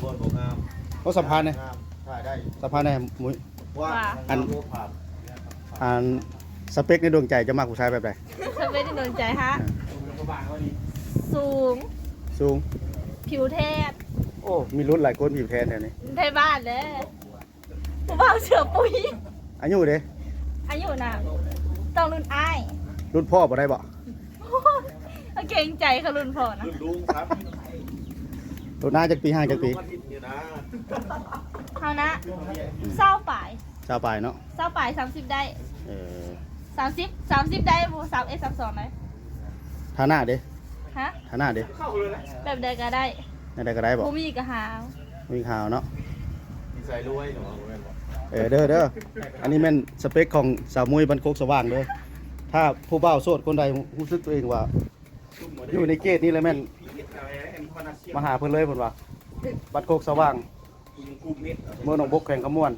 บนของงาม โอ้สัมพันธ์เนี่ย ถ่ายได้ สัมพันธ์เนี่ยมุ้ย ว่าอันรูปภาพ อ่านสเปคในดวงใจจะมากผู้ชายแบบใด สเปคที่โดนใจฮะสูง สูง ผิวแทน โอ้มีรุ่นหลายคนผิวแทนแถวนี้ ไทยบ้านเลยผู้บ่าวเสือปุ๋ย อายุเด้ อายุน่ะต้องรุ่นอ้าย รุ่นพ่อบ่ได้บ่ เก่งใจเขารุ่นพ่อนะ ลุงครับ รุ่นหน้าจากปีห้าจากปี อาทิตย์นี่นะ เขานะเศร้าป่าย ชาวปลายเนาะ เศร้าป่าย30ได้ เออ 30ได้บู31 32เลย ท่าหน้าเด้ ฮะ ท่าหน้าเด้ แบบใดก็ได้ ได้ก็ได้บ่ บูมีก็หา มีข่าวเนาะ มีใส่รวยหนูแม่นบ่ เด้ออันนี้แม่นสเปคของสาวมุ้ยบันโคกสว่างเด้อถ้าผู้บ่าวโสดคนใดรู้สึกตัวเองว่าอยู่ในเกณฑ์นี้เลยแม่นมาหาเพิ่นเลยเพิ่นว่าบันโคกสว่าง กูเม็ด เมืองหนองบกแข่งขมวน